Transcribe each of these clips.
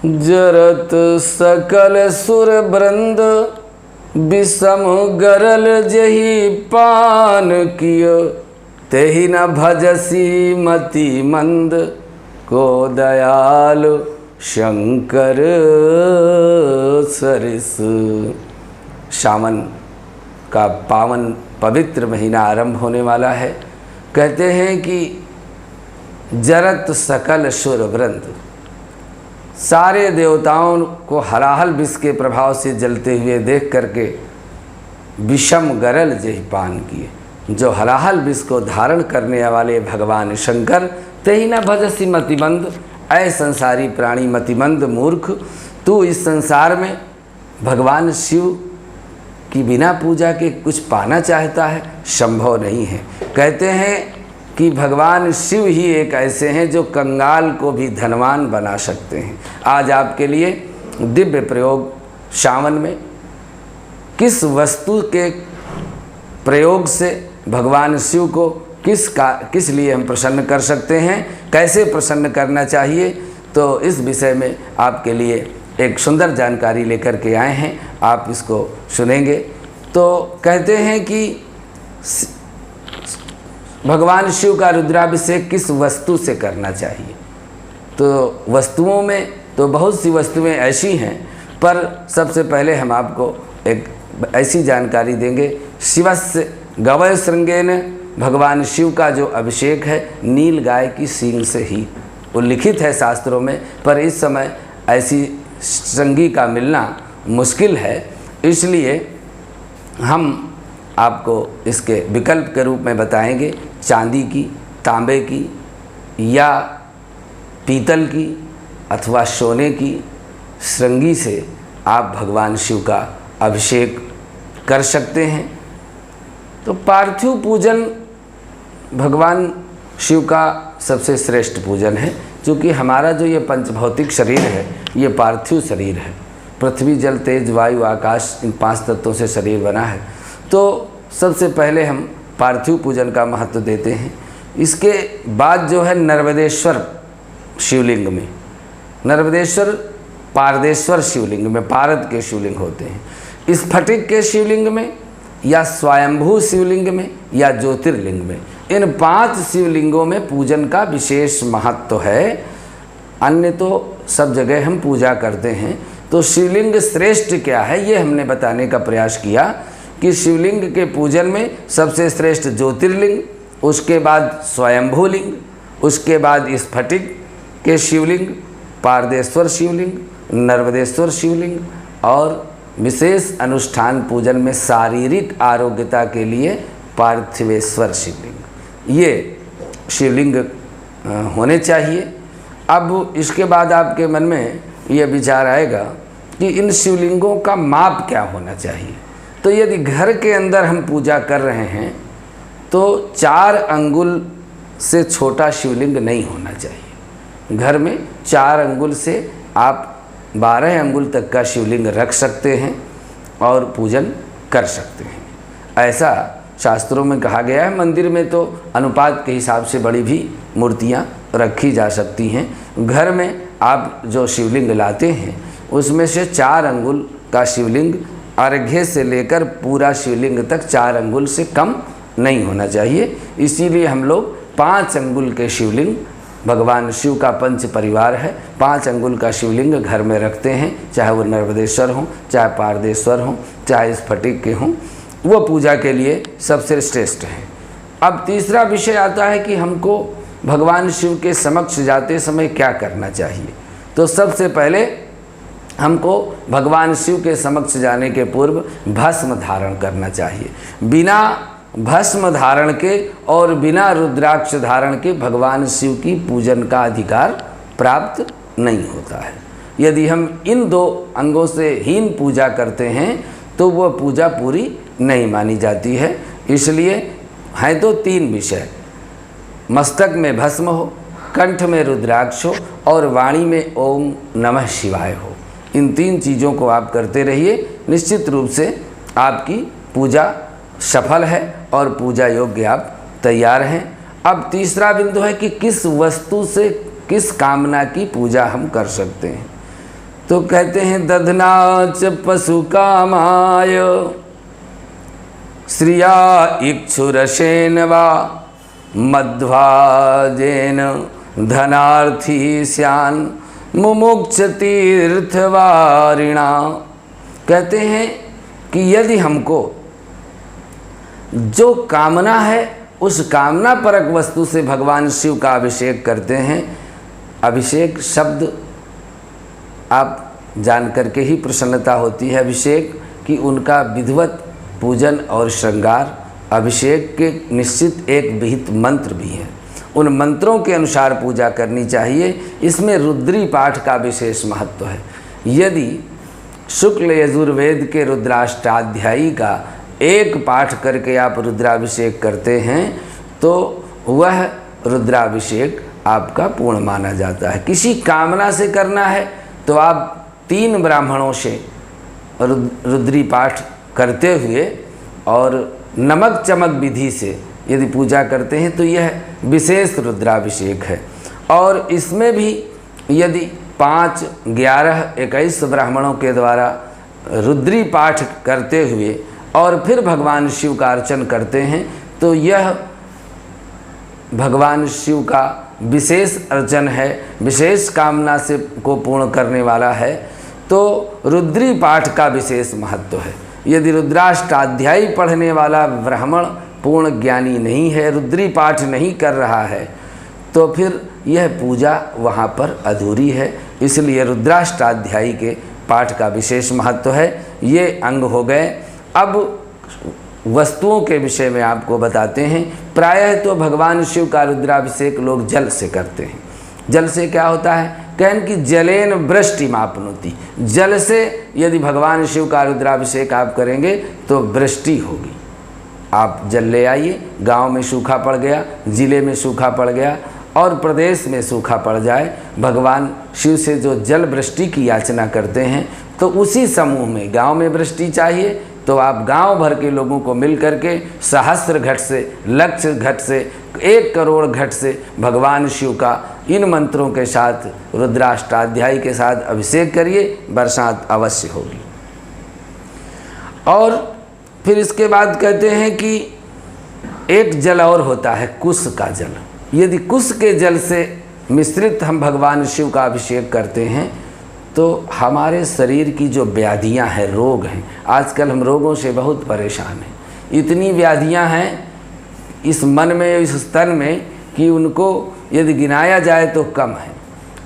जरत सकल सुर वृंद विषम गरल जही पान किय, तेहि न भजसी मति मंद को दयाल शंकर सरिस। सावन का पावन पवित्र महीना आरंभ होने वाला है। कहते हैं कि जरत सकल सुर वृंद, सारे देवताओं को हलाहल विष के प्रभाव से जलते हुए देख करके विषम गरल जही पान किए। जो हलाहल विष को धारण करने वाले भगवान शंकर, तेहि न भजसी मतिमंद, ऐ संसारी प्राणी मतिमंद मूर्ख, तू इस संसार में भगवान शिव की बिना पूजा के कुछ पाना चाहता है, संभव नहीं है। कहते हैं कि भगवान शिव ही एक ऐसे हैं जो कंगाल को भी धनवान बना सकते हैं। आज आपके लिए दिव्य प्रयोग, सावन में किस वस्तु के प्रयोग से भगवान शिव को किस लिए हम प्रसन्न कर सकते हैं, कैसे प्रसन्न करना चाहिए, तो इस विषय में आपके लिए एक सुंदर जानकारी लेकर के आए हैं। आप इसको सुनेंगे। तो कहते हैं कि भगवान शिव का रुद्राभिषेक किस वस्तु से करना चाहिए। तो वस्तुओं में तो बहुत सी वस्तुएं ऐसी हैं, पर सबसे पहले हम आपको एक ऐसी जानकारी देंगे। शिवस्य गवय श्रृंगेन, भगवान शिव का जो अभिषेक है नील गाय की सींग से ही उल्लिखित है शास्त्रों में, पर इस समय ऐसी श्रृंगी का मिलना मुश्किल है। इसलिए हम आपको इसके विकल्प के रूप में बताएंगे। चांदी की, तांबे की या पीतल की अथवा सोने की श्रृंगी से आप भगवान शिव का अभिषेक कर सकते हैं। तो पार्थिव पूजन भगवान शिव का सबसे श्रेष्ठ पूजन है, क्योंकि हमारा जो ये पंचभौतिक शरीर है ये पार्थिव शरीर है। पृथ्वी, जल, तेज, वायु, आकाश, इन 5 तत्वों से शरीर बना है। तो सबसे पहले हम पार्थिव पूजन का महत्व देते हैं। इसके बाद जो है नर्मदेश्वर शिवलिंग में, नर्मदेश्वर पारदेश्वर शिवलिंग में, पारद के शिवलिंग होते हैं। स्फटिक के शिवलिंग में या स्वयंभू शिवलिंग में या ज्योतिर्लिंग में, इन 5 शिवलिंगों में पूजन का विशेष महत्व है। अन्य तो सब जगह हम पूजा करते हैं। तो शिवलिंग श्रेष्ठ क्या है ये हमने बताने का प्रयास किया कि शिवलिंग के पूजन में सबसे श्रेष्ठ ज्योतिर्लिंग, उसके बाद स्वयंभू लिंग, उसके बाद स्फटिक के शिवलिंग, पारदेश्वर शिवलिंग, नर्मदेश्वर शिवलिंग और विशेष अनुष्ठान पूजन में शारीरिक आरोग्यता के लिए पार्थिवेश्वर शिवलिंग, ये शिवलिंग होने चाहिए। अब इसके बाद आपके मन में ये विचार आएगा कि इन शिवलिंगों का माप क्या होना चाहिए। तो यदि घर के अंदर हम पूजा कर रहे हैं तो 4 अंगुल से छोटा शिवलिंग नहीं होना चाहिए। घर में 4 अंगुल से आप 12 अंगुल तक का शिवलिंग रख सकते हैं और पूजन कर सकते हैं। ऐसा शास्त्रों में कहा गया है। मंदिर में तो अनुपात के हिसाब से बड़ी भी मूर्तियां रखी जा सकती हैं। घर में आप जो शिवलिंग लाते हैं उसमें से 4 अंगुल का शिवलिंग अर्घ्य से लेकर पूरा शिवलिंग तक 4 अंगुल से कम नहीं होना चाहिए। इसीलिए हम लोग 5 अंगुल के शिवलिंग, भगवान शिव का पंच परिवार है, 5 अंगुल का शिवलिंग घर में रखते हैं। चाहे वो नर्मदेश्वर हों, चाहे पारदेश्वर हों, चाहे स्फटिक के हों, वो पूजा के लिए सबसे श्रेष्ठ है। अब तीसरा विषय आता है कि हमको भगवान शिव के समक्ष जाते समय क्या करना चाहिए। तो सबसे पहले हमको भगवान शिव के समक्ष जाने के पूर्व भस्म धारण करना चाहिए। बिना भस्म धारण के और बिना रुद्राक्ष धारण के भगवान शिव की पूजन का अधिकार प्राप्त नहीं होता है। यदि हम इन 2 अंगों से हीन पूजा करते हैं तो वह पूजा पूरी नहीं मानी जाती है। इसलिए हैं तो 3 विषय, मस्तक में भस्म हो, कंठ में रुद्राक्ष हो और वाणी में ओम नमः शिवाय हो। इन 3 चीज़ों को आप करते रहिए, निश्चित रूप से आपकी पूजा सफल है और पूजा योग्य आप तैयार हैं। अब तीसरा बिंदु है कि किस वस्तु से किस कामना की पूजा हम कर सकते हैं। तो कहते हैं दधनाच पशु कामाय श्रिया इक्षुरसेन वा मध्वाजेन धनार्थी स्यान् मुमुक्ष तीर्थवारिणा। कहते हैं कि यदि हमको जो कामना है उस कामना परक वस्तु से भगवान शिव का अभिषेक करते हैं। अभिषेक शब्द आप जान करके ही प्रसन्नता होती है। अभिषेक कि उनका विधिवत पूजन और श्रृंगार, अभिषेक के निश्चित एक विहित मंत्र भी है, उन मंत्रों के अनुसार पूजा करनी चाहिए। इसमें रुद्री पाठ का विशेष महत्व है। यदि शुक्ल यजुर्वेद के रुद्राष्टाध्यायी का एक पाठ करके आप रुद्राभिषेक करते हैं तो वह रुद्राभिषेक आपका पूर्ण माना जाता है। किसी कामना से करना है तो आप 3 ब्राह्मणों से रुद्री पाठ करते हुए और नमक चमक विधि से यदि पूजा करते हैं तो यह विशेष रुद्राभिषेक है। और इसमें भी यदि 5, 11, 21 ब्राह्मणों के द्वारा रुद्री पाठ करते हुए और फिर भगवान शिव का अर्चन करते हैं तो यह भगवान शिव का विशेष अर्चन है, विशेष कामना से को पूर्ण करने वाला है। तो रुद्री पाठ का विशेष महत्व है। यदि रुद्राष्टाध्यायी पढ़ने वाला ब्राह्मण पूर्ण ज्ञानी नहीं है, रुद्री पाठ नहीं कर रहा है, तो फिर यह पूजा वहाँ पर अधूरी है। इसलिए रुद्राष्टाध्यायी के पाठ का विशेष महत्व है। ये अंग हो गए। अब वस्तुओं के विषय में आपको बताते हैं। प्रायः तो भगवान शिव का रुद्राभिषेक लोग जल से करते हैं। जल से क्या होता है? कहन कि जलेन वृष्टि मापनोति, जल से यदि भगवान शिव का रुद्राभिषेक आप करेंगे तो वृष्टि होगी। आप जल ले आइए, गांव में सूखा पड़ गया, जिले में सूखा पड़ गया और प्रदेश में सूखा पड़ जाए, भगवान शिव से जो जल वृष्टि की याचना करते हैं तो उसी समूह में गांव में वृष्टि चाहिए तो आप गांव भर के लोगों को मिल करके सहस्त्र घट से, लक्ष घट से, 1 करोड़ घट से भगवान शिव का इन मंत्रों के साथ रुद्राष्टाध्यायी के साथ अभिषेक करिए, बरसात अवश्य होगी। और फिर इसके बाद कहते हैं कि एक जल और होता है, कुश का जल। यदि कुश के जल से मिश्रित हम भगवान शिव का अभिषेक करते हैं तो हमारे शरीर की जो व्याधियां हैं, रोग हैं, आजकल हम रोगों से बहुत परेशान हैं। इतनी व्याधियां हैं इस मन में, इस तन में कि उनको यदि गिनाया जाए तो कम है।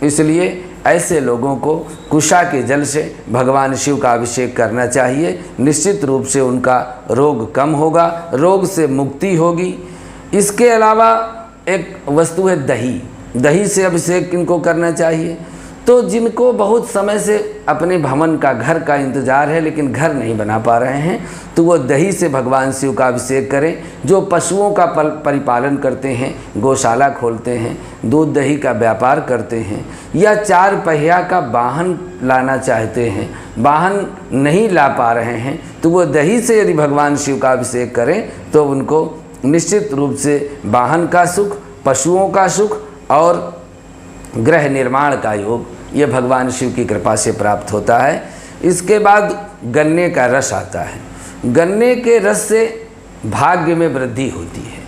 इसलिए ऐसे लोगों को कुशा के जल से भगवान शिव का अभिषेक करना चाहिए। निश्चित रूप से उनका रोग कम होगा, रोग से मुक्ति होगी। इसके अलावा एक वस्तु है दही। दही से अभिषेक किनको करना चाहिए? तो जिनको बहुत समय से अपने भवन का, घर का इंतज़ार है लेकिन घर नहीं बना पा रहे हैं तो वो दही से भगवान शिव का अभिषेक करें। जो पशुओं का परिपालन करते हैं, गौशाला खोलते हैं, दूध दही का व्यापार करते हैं या 4 पहिया का वाहन लाना चाहते हैं, वाहन नहीं ला पा रहे हैं, तो वो दही से यदि भगवान शिव का अभिषेक करें तो उनको निश्चित रूप से वाहन का सुख, पशुओं का सुख और गृह निर्माण का योग ये भगवान शिव की कृपा से प्राप्त होता है। इसके बाद गन्ने का रस आता है। गन्ने के रस से भाग्य में वृद्धि होती है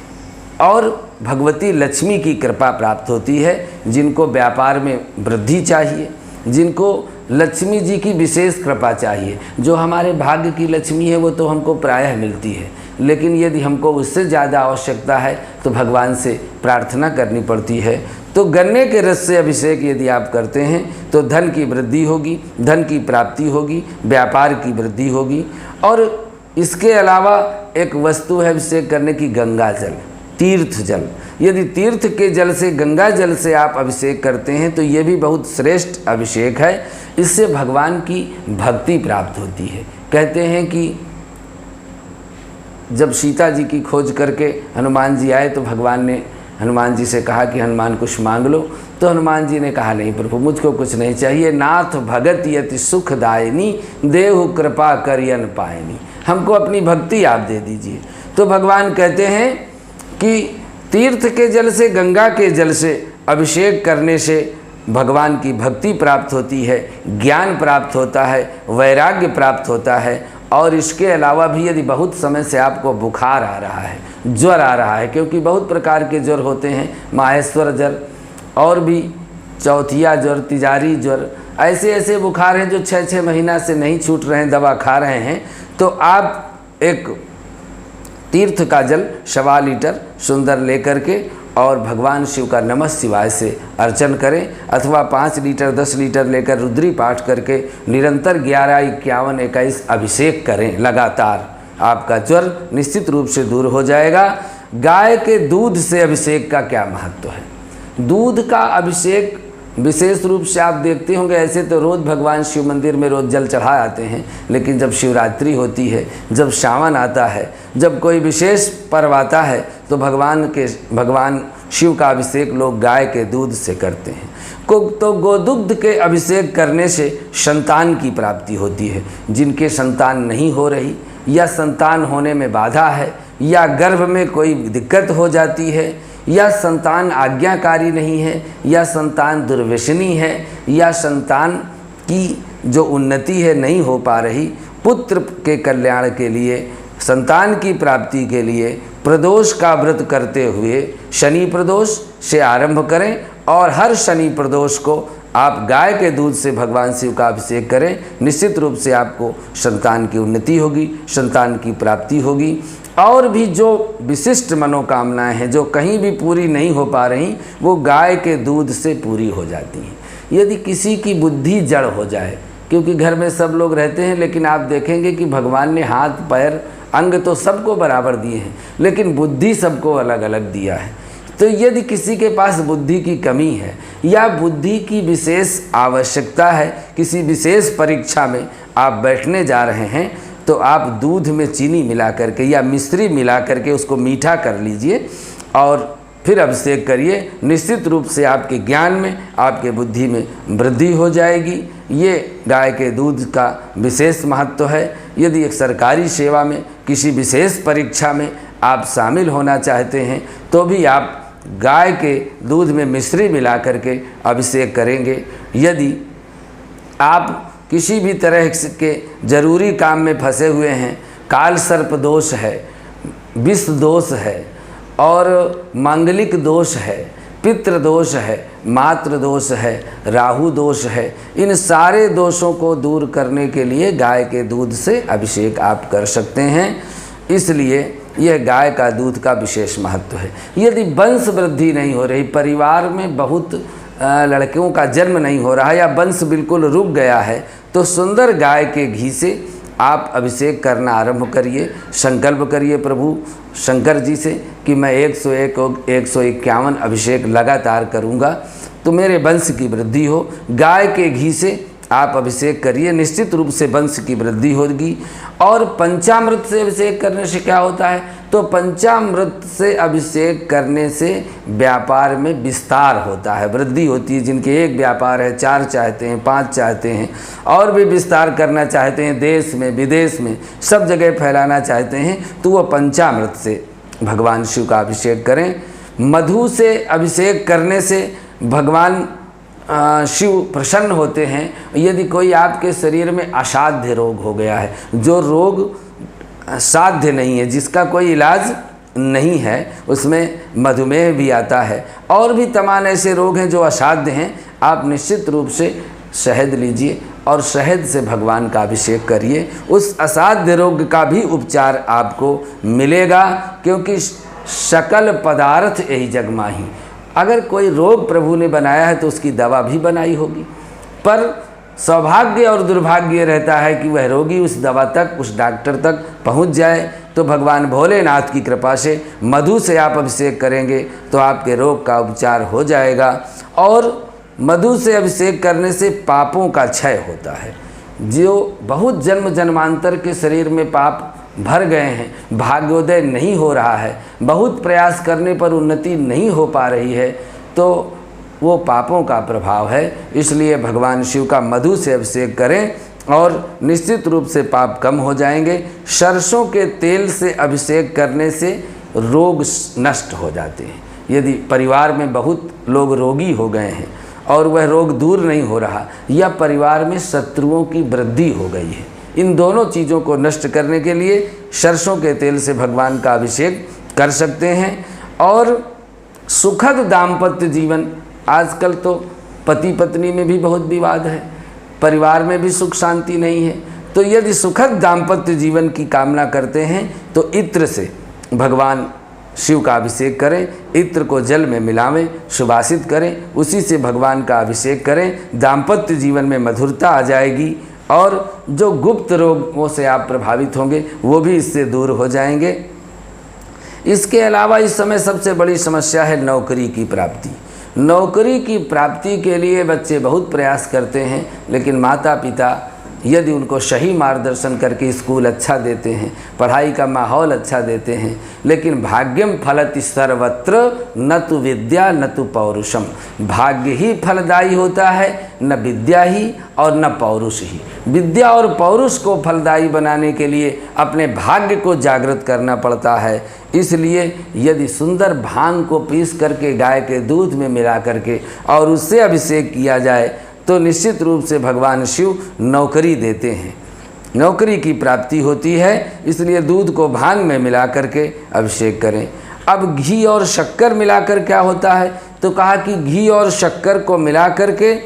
और भगवती लक्ष्मी की कृपा प्राप्त होती है। जिनको व्यापार में वृद्धि चाहिए, जिनको लक्ष्मी जी की विशेष कृपा चाहिए, जो हमारे भाग्य की लक्ष्मी है वो तो हमको प्रायः मिलती है, लेकिन यदि हमको उससे ज़्यादा आवश्यकता है तो भगवान से प्रार्थना करनी पड़ती है। तो गन्ने के रस से अभिषेक यदि आप करते हैं तो धन की वृद्धि होगी, धन की प्राप्ति होगी, व्यापार की वृद्धि होगी। और इसके अलावा एक वस्तु है अभिषेक करने की, गंगा जल, तीर्थ जल। यदि तीर्थ के जल से, गंगा जल से आप अभिषेक करते हैं तो ये भी बहुत श्रेष्ठ अभिषेक है। इससे भगवान की भक्ति प्राप्त होती है। कहते हैं कि जब सीता जी की खोज करके हनुमान जी आए तो भगवान ने हनुमान जी से कहा कि हनुमान कुछ मांग लो। तो हनुमान जी ने कहा नहीं प्रभु, मुझको कुछ नहीं चाहिए। नाथ भगत यति सुखदायिनी, देहु कृपा करियन पायनी, हमको अपनी भक्ति आप दे दीजिए। तो भगवान कहते हैं कि तीर्थ के जल से, गंगा के जल से अभिषेक करने से भगवान की भक्ति प्राप्त होती है, ज्ञान प्राप्त होता है, वैराग्य प्राप्त होता है। और इसके अलावा भी यदि बहुत समय से आपको बुखार आ रहा है, ज्वर आ रहा है, क्योंकि बहुत प्रकार के ज्वर होते हैं, माहेश्वर ज्वर और भी चौथिया ज्वर, तिजारी ज्वर, ऐसे ऐसे बुखार हैं जो 6-6 महीना से नहीं छूट रहे हैं, दवा खा रहे हैं, तो आप एक तीर्थ का जल 1.25 लीटर सुंदर लेकर के और भगवान शिव का नमः शिवाय से अर्चन करें, अथवा 5 लीटर 10 लीटर लेकर रुद्री पाठ करके निरंतर 11, 51, 21 अभिषेक करें लगातार। आपका ज्वर निश्चित रूप से दूर हो जाएगा। गाय के दूध से अभिषेक का क्या महत्व है? दूध का अभिषेक विशेष रूप से आप देखते होंगे, ऐसे तो रोज़ भगवान शिव मंदिर में रोज़ जल चढ़ा आते हैं, लेकिन जब शिवरात्रि होती है, जब सावन आता है, जब कोई विशेष पर्व आता है, तो भगवान शिव का अभिषेक लोग गाय के दूध से करते हैं। तो गोदुग्ध के अभिषेक करने से संतान की प्राप्ति होती है। जिनके संतान नहीं हो रही, या संतान होने में बाधा है, या गर्भ में कोई दिक्कत हो जाती है, या संतान आज्ञाकारी नहीं है, या संतान दुर्व्यसनी है, या संतान की जो उन्नति है नहीं हो पा रही, पुत्र के कल्याण के लिए, संतान की प्राप्ति के लिए प्रदोष का व्रत करते हुए शनि प्रदोष से आरंभ करें, और हर शनि प्रदोष को आप गाय के दूध से भगवान शिव का अभिषेक करें। निश्चित रूप से आपको संतान की उन्नति होगी, संतान की प्राप्ति होगी। और भी जो विशिष्ट मनोकामनाएं हैं जो कहीं भी पूरी नहीं हो पा रही, वो गाय के दूध से पूरी हो जाती हैं। यदि किसी की बुद्धि जड़ हो जाए, क्योंकि घर में सब लोग रहते हैं, लेकिन आप देखेंगे कि भगवान ने हाथ पैर अंग तो सबको बराबर दिए हैं, लेकिन बुद्धि सबको अलग अलग दिया है। तो यदि किसी के पास बुद्धि की कमी है, या बुद्धि की विशेष आवश्यकता है, किसी विशेष परीक्षा में आप बैठने जा रहे हैं, तो आप दूध में चीनी मिला करके या मिश्री मिला करके उसको मीठा कर लीजिए और फिर अभिषेक करिए। निश्चित रूप से आपके ज्ञान में, आपके बुद्धि में वृद्धि हो जाएगी। ये गाय के दूध का विशेष महत्व है। यदि एक सरकारी सेवा में, किसी विशेष परीक्षा में आप शामिल होना चाहते हैं, तो भी आप गाय के दूध में मिश्री मिला करके अभिषेक करेंगे। यदि आप किसी भी तरह के जरूरी काम में फंसे हुए हैं, काल सर्प दोष है, विष दोष है, और मांगलिक दोष है, पितृ दोष है, मातृ दोष है, राहु दोष है, इन सारे दोषों को दूर करने के लिए गाय के दूध से अभिषेक आप कर सकते हैं। इसलिए यह गाय का दूध का विशेष महत्व है। यदि वंश वृद्धि नहीं हो रही, परिवार में बहुत लड़कियों का जन्म नहीं हो रहा है, या वंश बिल्कुल रुक गया है, तो सुंदर गाय के घी से आप अभिषेक करना आरंभ करिए। संकल्प करिए प्रभु शंकर जी से कि मैं 101 और 151 अभिषेक लगातार करूँगा, तो मेरे वंश की वृद्धि हो। गाय के घी से आप अभिषेक करिए, निश्चित रूप से वंश की वृद्धि होगी। और पंचामृत से अभिषेक करने से क्या होता है? तो पंचामृत से अभिषेक करने से व्यापार में विस्तार होता है, वृद्धि होती है। जिनके एक व्यापार है, 4 चाहते हैं, 5 चाहते हैं, और भी विस्तार करना चाहते हैं, देश में विदेश में सब जगह फैलाना चाहते हैं, तो वह पंचामृत से भगवान शिव का अभिषेक करें। मधु से अभिषेक करने से भगवान शिव प्रसन्न होते हैं। यदि कोई आपके शरीर में असाध्य रोग हो गया है, जो रोग साध्य नहीं है, जिसका कोई इलाज नहीं है, उसमें मधुमेह भी आता है, और भी तमाम ऐसे रोग हैं जो असाध्य हैं, आप निश्चित रूप से शहद लीजिए और शहद से भगवान का अभिषेक करिए। उस असाध्य रोग का भी उपचार आपको मिलेगा, क्योंकि सकल पदार्थ यही जग माही। अगर कोई रोग प्रभु ने बनाया है तो उसकी दवा भी बनाई होगी, पर सौभाग्य और दुर्भाग्य रहता है कि वह रोगी उस दवा तक, उस डॉक्टर तक पहुंच जाए। तो भगवान भोलेनाथ की कृपा से मधु से आप अभिषेक करेंगे तो आपके रोग का उपचार हो जाएगा। और मधु से अभिषेक करने से पापों का क्षय होता है। जो बहुत जन्म जन्मांतर के शरीर में पाप भर गए हैं, भाग्योदय नहीं हो रहा है, बहुत प्रयास करने पर उन्नति नहीं हो पा रही है, तो वो पापों का प्रभाव है। इसलिए भगवान शिव का मधु से अभिषेक करें और निश्चित रूप से पाप कम हो जाएंगे। सरसों के तेल से अभिषेक करने से रोग नष्ट हो जाते हैं। यदि परिवार में बहुत लोग रोगी हो गए हैं और वह रोग दूर नहीं हो रहा, या परिवार में शत्रुओं की वृद्धि हो गई है। इन दोनों चीज़ों को नष्ट करने के लिए सरसों के तेल से भगवान का अभिषेक कर सकते हैं। और सुखद दाम्पत्य जीवन, आजकल तो पति पत्नी में भी बहुत विवाद है, परिवार में भी सुख शांति नहीं है। तो यदि सुखद दाम्पत्य जीवन की कामना करते हैं तो इत्र से भगवान शिव का अभिषेक करें, इत्र को जल में मिलावें, सुवासित करें, उसी से भगवान का अभिषेक करें। दाम्पत्य जीवन में मधुरता आ जाएगी और जो गुप्त रोगों से आप प्रभावित होंगे वो भी इससे दूर हो जाएंगे। इसके अलावा इस समय सबसे बड़ी समस्या है नौकरी की प्राप्ति। नौकरी की प्राप्ति के लिए बच्चे बहुत प्रयास करते हैं, लेकिन माता पिता यदि उनको सही मार्गदर्शन करके स्कूल अच्छा देते हैं, पढ़ाई का माहौल अच्छा देते हैं, लेकिन भाग्यम फलति सर्वत्र न तो विद्या न तो पौरुषम। भाग्य ही फलदायी होता है, न विद्या ही और न पौरुष ही। विद्या और पौरुष को फलदायी बनाने के लिए अपने भाग्य को जागृत करना पड़ता है। इसलिए यदि सुंदर भांग को पीस करके गाय के दूध में मिला करके और उससे अभिषेक किया जाए तो निश्चित रूप से भगवान शिव नौकरी देते हैं, नौकरी की प्राप्ति होती है। इसलिए दूध को भांग में मिला करके अभिषेक करें। अब घी और शक्कर मिलाकर क्या होता है, तो कहा कि घी और शक्कर को मिला करके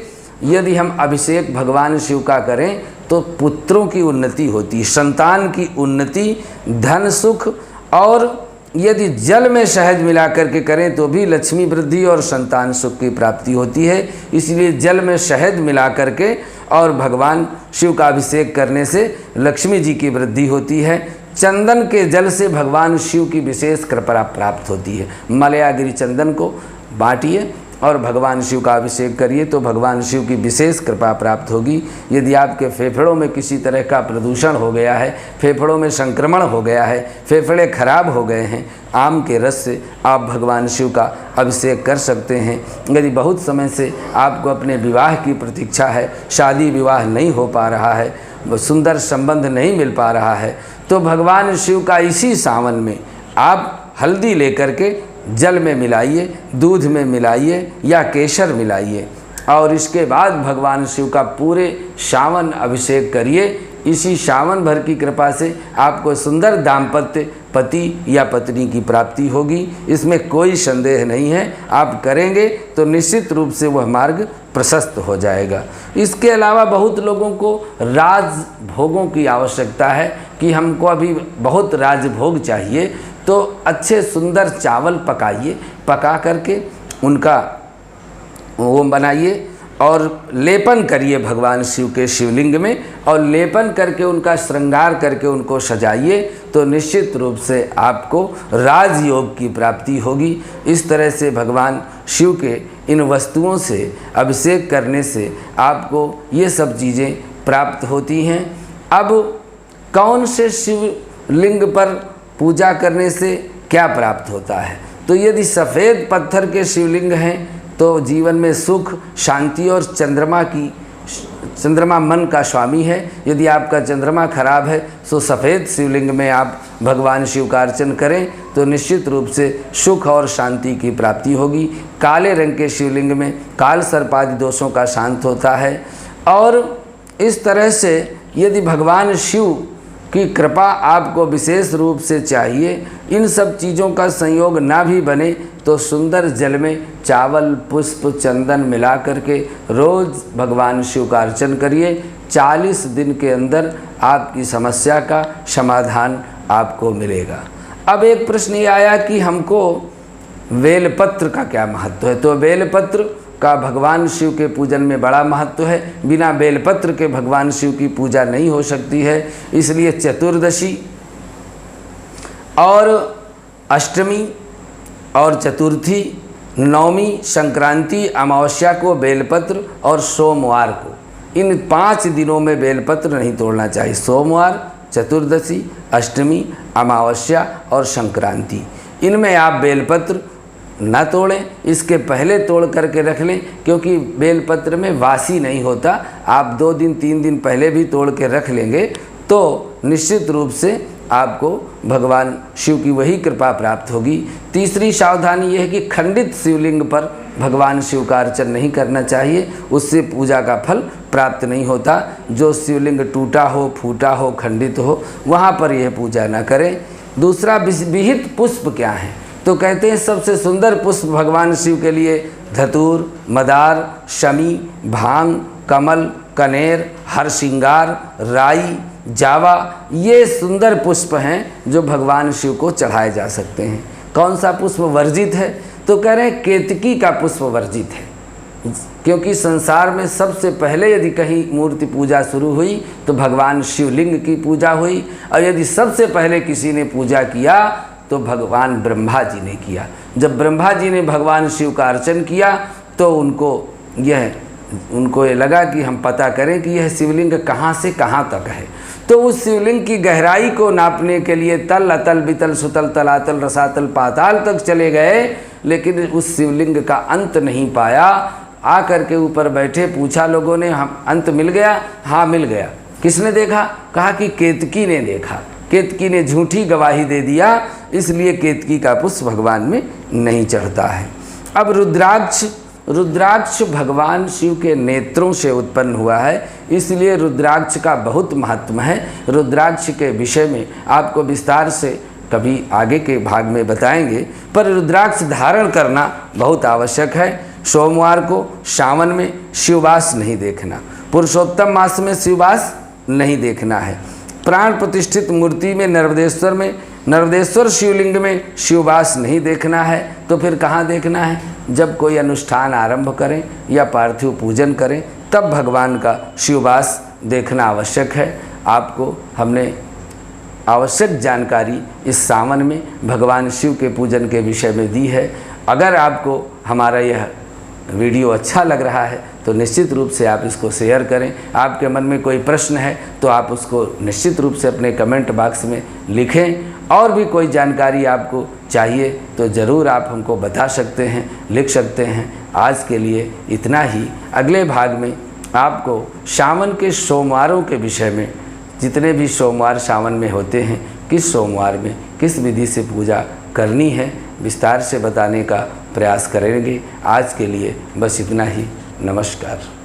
यदि हम अभिषेक भगवान शिव का करें तो पुत्रों की उन्नति होती है, संतान की उन्नति, धन सुख। और यदि जल में शहद मिला करके करें तो भी लक्ष्मी वृद्धि और संतान सुख की प्राप्ति होती है। इसलिए जल में शहद मिला करके और भगवान शिव का अभिषेक करने से लक्ष्मी जी की वृद्धि होती है। चंदन के जल से भगवान शिव की विशेष कृपा प्राप्त होती है। मलयागिरी चंदन को बांटिए और भगवान शिव का अभिषेक करिए तो भगवान शिव की विशेष कृपा प्राप्त होगी। यदि आपके फेफड़ों में किसी तरह का प्रदूषण हो गया है, फेफड़ों में संक्रमण हो गया है, फेफड़े खराब हो गए हैं, आम के रस से आप भगवान शिव का अभिषेक कर सकते हैं। यदि बहुत समय से आपको अपने विवाह की प्रतीक्षा है, शादी विवाह नहीं हो पा रहा है, सुंदर संबंध नहीं मिल पा रहा है, तो भगवान शिव का इसी सावन में आप हल्दी लेकर के जल में मिलाइए, दूध में मिलाइए या केसर मिलाइए और इसके बाद भगवान शिव का पूरे श्रावण अभिषेक करिए। इसी श्रावण भर की कृपा से आपको सुंदर दाम्पत्य पति या पत्नी की प्राप्ति होगी, इसमें कोई संदेह नहीं है। आप करेंगे तो निश्चित रूप से वह मार्ग प्रशस्त हो जाएगा। इसके अलावा बहुत लोगों को राजभोगों की आवश्यकता है कि हमको अभी बहुत राजभोग चाहिए, तो अच्छे सुंदर चावल पकाइए, पका करके उनका वो बनाइए और लेपन करिए भगवान शिव के शिवलिंग में, और लेपन करके उनका श्रृंगार करके उनको सजाइए तो निश्चित रूप से आपको राजयोग की प्राप्ति होगी। इस तरह से भगवान शिव के इन वस्तुओं से अभिषेक करने से आपको ये सब चीज़ें प्राप्त होती हैं। अब कौन से शिवलिंग पर पूजा करने से क्या प्राप्त होता है, तो यदि सफ़ेद पत्थर के शिवलिंग हैं तो जीवन में सुख शांति और चंद्रमा मन का स्वामी है। यदि आपका चंद्रमा खराब है तो सफ़ेद शिवलिंग में आप भगवान शिव का अर्चन करें तो निश्चित रूप से सुख और शांति की प्राप्ति होगी। काले रंग के शिवलिंग में काल सर्पादि दोषों का शांत होता है। और इस तरह से यदि भगवान शिव की कृपा आपको विशेष रूप से चाहिए, इन सब चीज़ों का संयोग ना भी बने तो सुंदर जल में चावल पुष्प चंदन मिला करके रोज़ भगवान शिव का अर्चन करिए। 40 दिन के अंदर आपकी समस्या का समाधान आपको मिलेगा। अब एक प्रश्न ये आया कि हमको बेलपत्र का क्या महत्व है, तो बेलपत्र का भगवान शिव के पूजन में बड़ा महत्व है। बिना बेलपत्र के भगवान शिव की पूजा नहीं हो सकती है। इसलिए चतुर्दशी और अष्टमी और चतुर्थी, नवमी, संक्रांति, अमावस्या को बेलपत्र और सोमवार को, इन 5 दिनों में बेलपत्र नहीं तोड़ना चाहिए। सोमवार, चतुर्दशी, अष्टमी, अमावस्या और संक्रांति, इनमें आप बेलपत्र न तोड़ें। इसके पहले तोड़ करके रख लें, क्योंकि बेलपत्र में वासी नहीं होता। आप 2 दिन 3 दिन पहले भी तोड़ के रख लेंगे तो निश्चित रूप से आपको भगवान शिव की वही कृपा प्राप्त होगी। तीसरी सावधानी यह है कि खंडित शिवलिंग पर भगवान शिव का अर्चन नहीं करना चाहिए, उससे पूजा का फल प्राप्त नहीं होता। जो शिवलिंग टूटा हो, फूटा हो, खंडित हो, वहाँ पर यह पूजा न करें। दूसरा, विहित पुष्प क्या है? तो कहते हैं सबसे सुंदर पुष्प भगवान शिव के लिए धतूर, मदार, शमी, भांग, कमल, कनेर, हरसिंगार, राई, जावा, ये सुंदर पुष्प हैं जो भगवान शिव को चढ़ाए जा सकते हैं। कौन सा पुष्प वर्जित है? तो कह रहे हैं केतकी का पुष्प वर्जित है, क्योंकि संसार में सबसे पहले यदि कहीं मूर्ति पूजा शुरू हुई तो भगवान शिवलिंग की पूजा हुई, और यदि सबसे पहले किसी ने पूजा किया तो भगवान ब्रह्मा जी ने किया। जब ब्रह्मा जी ने भगवान शिव का अर्चन किया तो उनको ये लगा कि हम पता करें कि यह शिवलिंग कहाँ से कहाँ तक है। तो उस शिवलिंग की गहराई को नापने के लिए तल, अतल, बितल, सुतल, तलातल, रसातल, पाताल तक चले गए, लेकिन उस शिवलिंग का अंत नहीं पाया। आकर के ऊपर बैठे, पूछा लोगों ने, हम अंत मिल गया? हाँ मिल गया। किसने देखा? कहा कि केतकी ने देखा। केतकी ने झूठी गवाही दे दिया, इसलिए केतकी का पुष्प भगवान में नहीं चढ़ता है। अब रुद्राक्ष भगवान शिव के नेत्रों से उत्पन्न हुआ है, इसलिए रुद्राक्ष का बहुत महत्व है। रुद्राक्ष के विषय में आपको विस्तार से कभी आगे के भाग में बताएंगे, पर रुद्राक्ष धारण करना बहुत आवश्यक है। सोमवार को सावन में शिववास नहीं देखना, पुरुषोत्तम मास में शिववास नहीं देखना है। प्राण प्रतिष्ठित मूर्ति में नर्मदेश्वर शिवलिंग में शिववास नहीं देखना है। तो फिर कहाँ देखना है? जब कोई अनुष्ठान आरंभ करें या पार्थिव पूजन करें, तब भगवान का शिववास देखना आवश्यक है। आपको हमने आवश्यक जानकारी इस सावन में भगवान शिव के पूजन के विषय में दी है। अगर आपको हमारा यह वीडियो अच्छा लग रहा है तो निश्चित रूप से आप इसको शेयर करें। आपके मन में कोई प्रश्न है तो आप उसको निश्चित रूप से अपने कमेंट बॉक्स में लिखें। और भी कोई जानकारी आपको चाहिए तो ज़रूर आप हमको बता सकते हैं, लिख सकते हैं। आज के लिए इतना ही। अगले भाग में आपको सावन के सोमवारों के विषय में, जितने भी सोमवार सावन में होते हैं, किस सोमवार में किस विधि से पूजा करनी है, विस्तार से बताने का प्रयास करेंगे। आज के लिए बस इतना ही। नमस्कार।